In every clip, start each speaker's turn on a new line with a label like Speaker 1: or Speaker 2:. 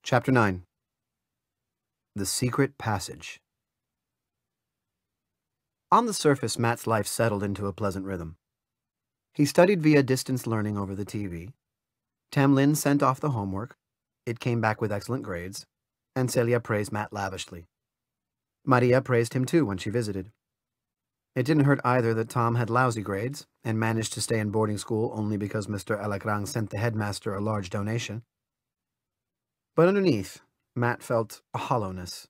Speaker 1: Chapter 9. The Secret Passage. On the surface, Matt's life settled into a pleasant rhythm. He studied via distance learning over the TV. Tam Lin sent off the homework. It came back with excellent grades, and Celia praised Matt lavishly. Maria praised him too when she visited. It didn't hurt either that Tom had lousy grades and managed to stay in boarding school only because Mr. Alagrang sent the headmaster a large donation. But underneath, Matt felt a hollowness.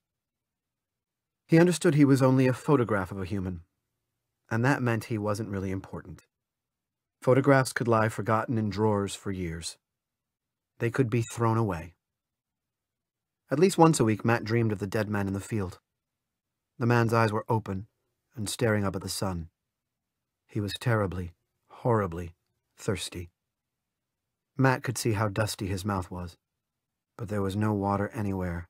Speaker 1: He understood he was only a photograph of a human, and that meant he wasn't really important. Photographs could lie forgotten in drawers for years. They could be thrown away. At least once a week, Matt dreamed of the dead man in the field. The man's eyes were open and staring up at the sun. He was terribly, horribly thirsty. Matt could see how dusty his mouth was. But there was no water anywhere,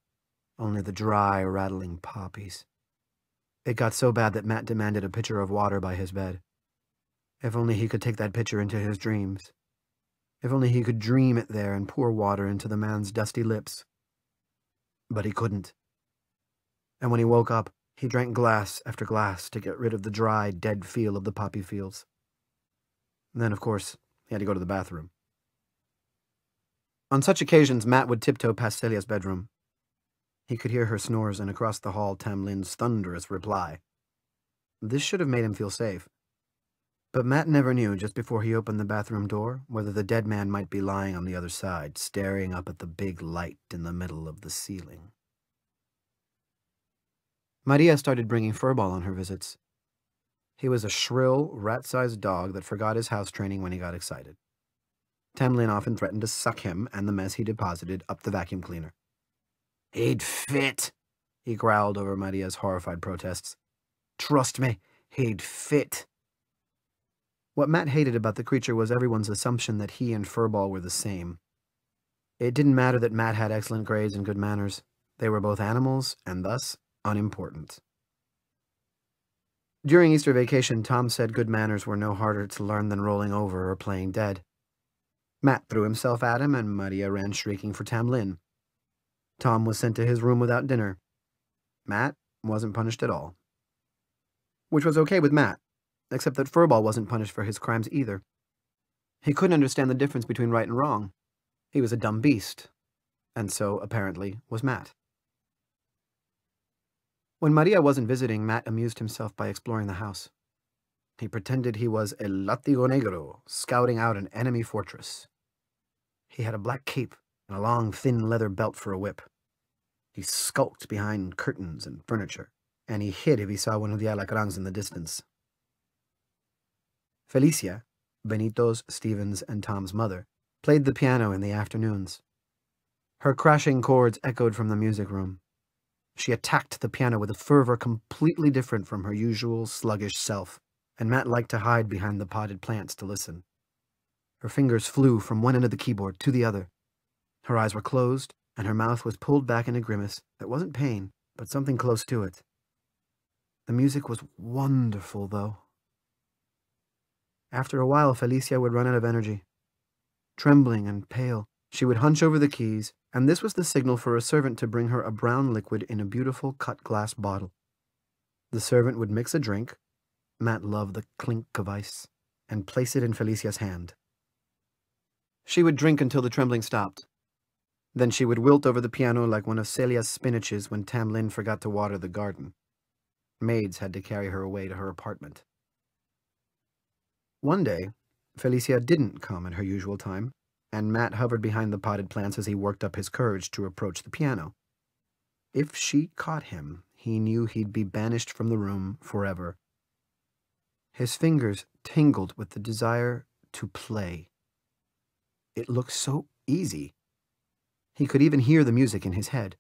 Speaker 1: only the dry, rattling poppies. It got so bad that Matt demanded a pitcher of water by his bed. If only he could take that pitcher into his dreams. If only he could dream it there and pour water into the man's dusty lips. But he couldn't. And when he woke up, he drank glass after glass to get rid of the dry, dead feel of the poppy fields. And then, of course, he had to go to the bathroom. On such occasions, Matt would tiptoe past Celia's bedroom. He could hear her snores and across the hall Tam Lin's thunderous reply. This should have made him feel safe. But Matt never knew just before he opened the bathroom door whether the dead man might be lying on the other side, staring up at the big light in the middle of the ceiling. Maria started bringing Furball on her visits. He was a shrill, rat-sized dog that forgot his house training when he got excited. Tam Lin often threatened to suck him and the mess he deposited up the vacuum cleaner. "He'd fit," he growled over Maria's horrified protests. "Trust me, he'd fit." What Matt hated about the creature was everyone's assumption that he and Furball were the same. It didn't matter that Matt had excellent grades and good manners. They were both animals, and thus unimportant. During Easter vacation, Tom said good manners were no harder to learn than rolling over or playing dead. Matt threw himself at him, and Maria ran shrieking for Tam Lin. Tom was sent to his room without dinner. Matt wasn't punished at all. Which was okay with Matt, except that Furball wasn't punished for his crimes either. He couldn't understand the difference between right and wrong. He was a dumb beast, and so, apparently, was Matt. When Maria wasn't visiting, Matt amused himself by exploring the house. He pretended he was El Látigo Negro, scouting out an enemy fortress. He had a black cape and a long, thin leather belt for a whip. He skulked behind curtains and furniture, and he hid if he saw one of the Alacrans in the distance. Felicia, Benito's, Stephen's, and Tom's mother, played the piano in the afternoons. Her crashing chords echoed from the music room. She attacked the piano with a fervor completely different from her usual sluggish self, and Matt liked to hide behind the potted plants to listen. Her fingers flew from one end of the keyboard to the other. Her eyes were closed, and her mouth was pulled back in a grimace that wasn't pain, but something close to it. The music was wonderful, though. After a while, Felicia would run out of energy. Trembling and pale, she would hunch over the keys, and this was the signal for a servant to bring her a brown liquid in a beautiful cut glass bottle. The servant would mix a drink — Matt loved the clink of ice — and place it in Felicia's hand. She would drink until the trembling stopped. Then she would wilt over the piano like one of Celia's spinaches when Tam Lin forgot to water the garden. Maids had to carry her away to her apartment. One day, Felicia didn't come at her usual time, and Matt hovered behind the potted plants as he worked up his courage to approach the piano. If she caught him, he knew he'd be banished from the room forever. His fingers tingled with the desire to play. It looked so easy. He could even hear the music in his head.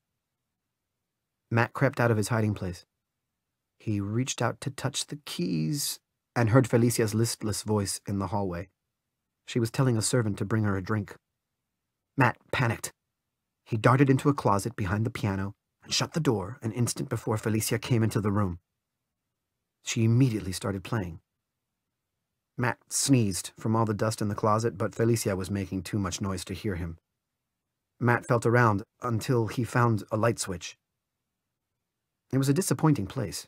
Speaker 1: Matt crept out of his hiding place. He reached out to touch the keys and heard Felicia's listless voice in the hallway. She was telling a servant to bring her a drink. Matt panicked. He darted into a closet behind the piano and shut the door an instant before Felicia came into the room. She immediately started playing. Matt sneezed from all the dust in the closet, but Felicia was making too much noise to hear him. Matt felt around until he found a light switch. It was a disappointing place.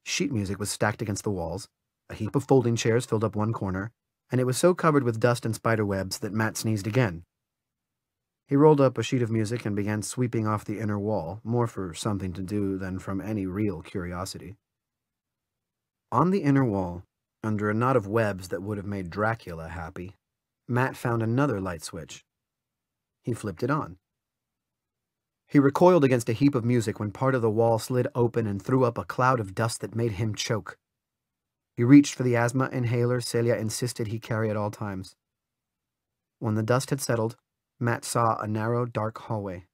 Speaker 1: Sheet music was stacked against the walls, a heap of folding chairs filled up one corner, and it was so covered with dust and spider webs that Matt sneezed again. He rolled up a sheet of music and began sweeping off the inner wall, more for something to do than from any real curiosity. On the inner wall, under a knot of webs that would have made Dracula happy, Matt found another light switch. He flipped it on. He recoiled against a heap of music when part of the wall slid open and threw up a cloud of dust that made him choke. He reached for the asthma inhaler Celia insisted he carry at all times. When the dust had settled, Matt saw a narrow, dark hallway.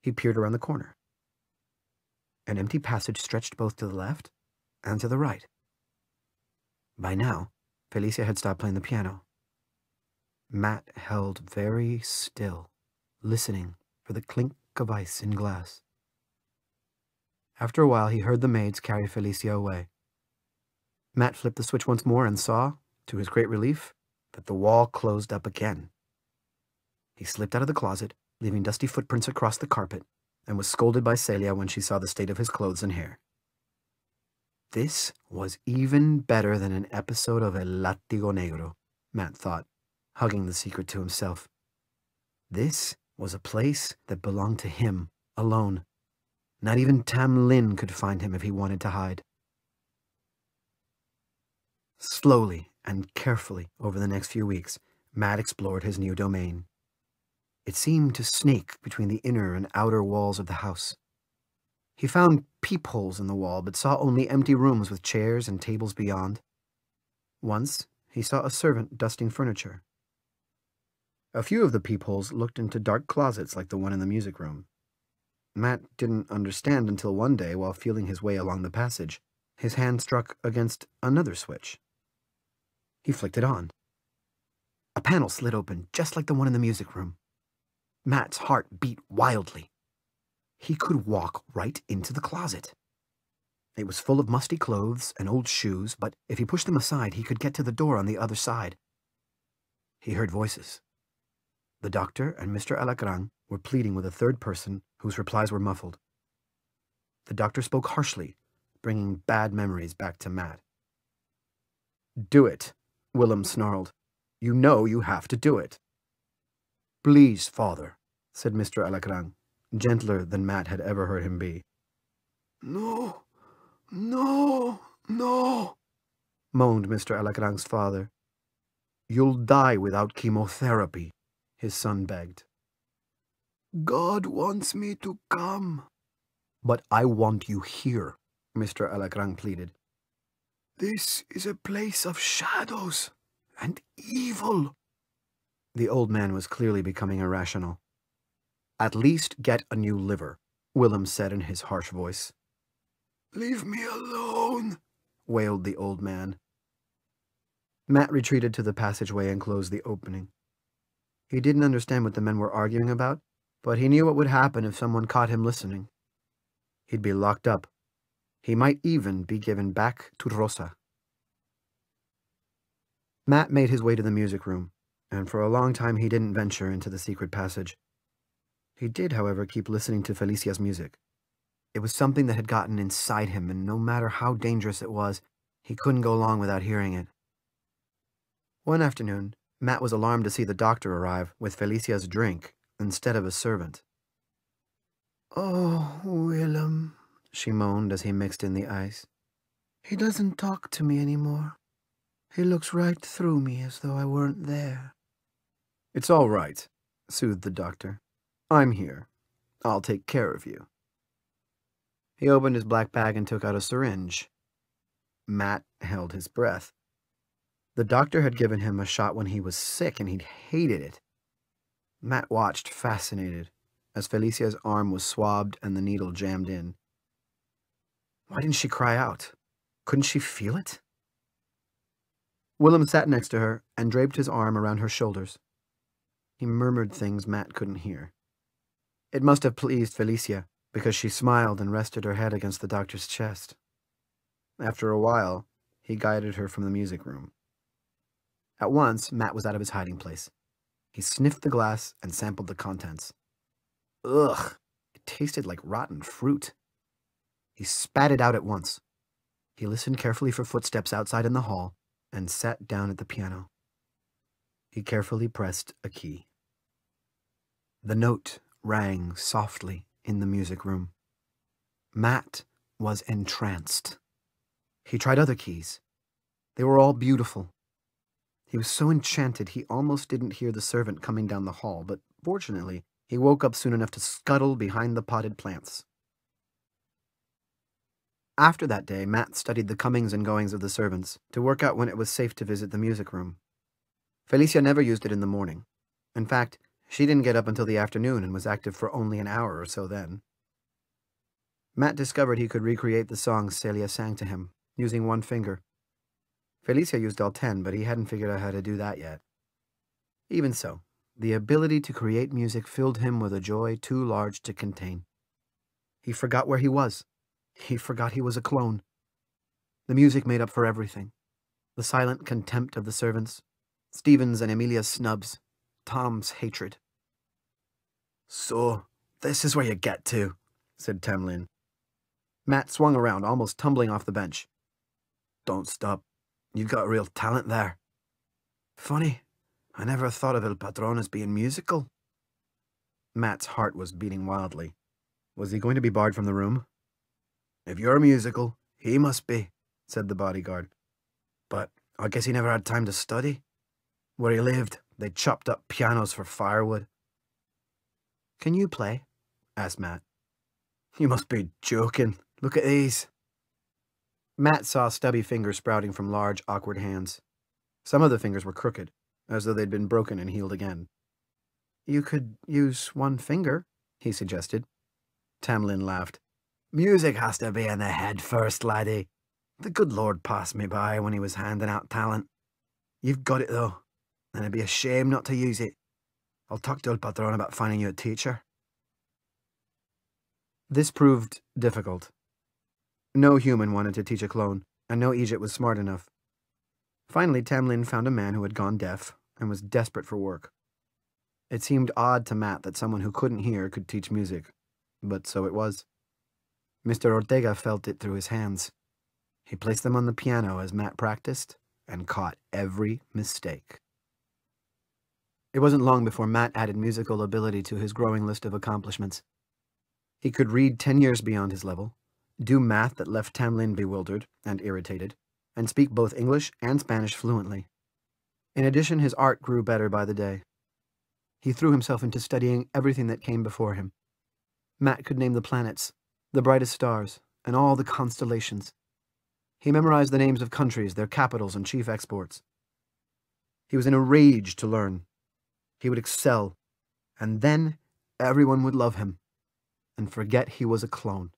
Speaker 1: He peered around the corner. An empty passage stretched both to the left and to the right. By now, Felicia had stopped playing the piano. Matt held very still, listening for the clink of ice in glass. After a while, he heard the maids carry Felicia away. Matt flipped the switch once more and saw, to his great relief, that the wall closed up again. He slipped out of the closet, leaving dusty footprints across the carpet, and was scolded by Celia when she saw the state of his clothes and hair. This was even better than an episode of El Látigo Negro, Matt thought, hugging the secret to himself. This was a place that belonged to him, alone. Not even Tam Lin could find him if he wanted to hide. Slowly and carefully over the next few weeks, Matt explored his new domain. It seemed to snake between the inner and outer walls of the house. He found peepholes in the wall, but saw only empty rooms with chairs and tables beyond. Once, he saw a servant dusting furniture. A few of the peepholes looked into dark closets like the one in the music room. Matt didn't understand until one day, while feeling his way along the passage, his hand struck against another switch. He flicked it on. A panel slid open, just like the one in the music room. Matt's heart beat wildly. He could walk right into the closet. It was full of musty clothes and old shoes, but if he pushed them aside, he could get to the door on the other side. He heard voices. The doctor and Mr. Alacran were pleading with a third person whose replies were muffled. The doctor spoke harshly, bringing bad memories back to Matt. "Do it," Willem snarled. "You know you have to do it." "Please, father," said Mr. Alacran, gentler than Matt had ever heard him be. "No, no, no," moaned Mr. Alacran's father. "You'll die without chemotherapy," his son begged. "God wants me to come." "But I want you here," Mr. Alacran pleaded. "This is a place of shadows and evil." The old man was clearly becoming irrational. "At least get a new liver," Willem said in his harsh voice. "Leave me alone," wailed the old man. Matt retreated to the passageway and closed the opening. He didn't understand what the men were arguing about, but he knew what would happen if someone caught him listening. He'd be locked up. He might even be given back to Rosa. Matt made his way to the music room, and for a long time he didn't venture into the secret passage. He did, however, keep listening to Felicia's music. It was something that had gotten inside him, and no matter how dangerous it was, he couldn't go long without hearing it. One afternoon, Matt was alarmed to see the doctor arrive with Felicia's drink instead of a servant. "Oh, Willem," she moaned as he mixed in the ice. "He doesn't talk to me anymore. He looks right through me as though I weren't there." "It's all right," soothed the doctor. "I'm here. I'll take care of you." He opened his black bag and took out a syringe. Matt held his breath. The doctor had given him a shot when he was sick, and he'd hated it. Matt watched, fascinated, as Felicia's arm was swabbed and the needle jammed in. Why didn't she cry out? Couldn't she feel it? Willem sat next to her and draped his arm around her shoulders. He murmured things Matt couldn't hear. It must have pleased Felicia, because she smiled and rested her head against the doctor's chest. After a while, he guided her from the music room. At once, Matt was out of his hiding place. He sniffed the glass and sampled the contents. Ugh! It tasted like rotten fruit. He spat it out at once. He listened carefully for footsteps outside in the hall and sat down at the piano. He carefully pressed a key. The note rang softly in the music room. Matt was entranced. He tried other keys. They were all beautiful. He was so enchanted he almost didn't hear the servant coming down the hall, but fortunately, he woke up soon enough to scuttle behind the potted plants. After that day, Matt studied the comings and goings of the servants to work out when it was safe to visit the music room. Felicia never used it in the morning. In fact, she didn't get up until the afternoon and was active for only an hour or so then. Matt discovered he could recreate the songs Celia sang to him, using one finger. Felicia used all 10, but he hadn't figured out how to do that yet. Even so, the ability to create music filled him with a joy too large to contain. He forgot where he was. He forgot he was a clone. The music made up for everything. The silent contempt of the servants, Stephen's and Emilia's snubs, Tom's hatred. "So, this is where you get to," said Tamlin. Matt swung around, almost tumbling off the bench. "Don't stop. You've got a real talent there." "Funny. I never thought of El Patron as being musical." Matt's heart was beating wildly. Was he going to be barred from the room? "If you're musical, he must be," said the bodyguard. "But I guess he never had time to study. Where he lived, they chopped up pianos for firewood." "Can you play?" asked Matt. "You must be joking. Look at these." Matt saw stubby fingers sprouting from large, awkward hands. Some of the fingers were crooked, as though they'd been broken and healed again. "You could use one finger," he suggested. Tamlin laughed. "Music has to be in the head first, laddie. The good Lord passed me by when he was handing out talent. You've got it, though, and it'd be a shame not to use it. I'll talk to El Patron about finding you a teacher." This proved difficult. No human wanted to teach a clone, and no Egypt was smart enough. Finally, Tamlin found a man who had gone deaf and was desperate for work. It seemed odd to Matt that someone who couldn't hear could teach music, but so it was. Mr. Ortega felt it through his hands. He placed them on the piano as Matt practiced and caught every mistake. It wasn't long before Matt added musical ability to his growing list of accomplishments. He could read 10 years beyond his level, do math that left Tamlin bewildered and irritated, and speak both English and Spanish fluently. In addition, his art grew better by the day. He threw himself into studying everything that came before him. Matt could name the planets, the brightest stars, and all the constellations. He memorized the names of countries, their capitals, and chief exports. He was in a rage to learn. He would excel, and then everyone would love him and forget he was a clone.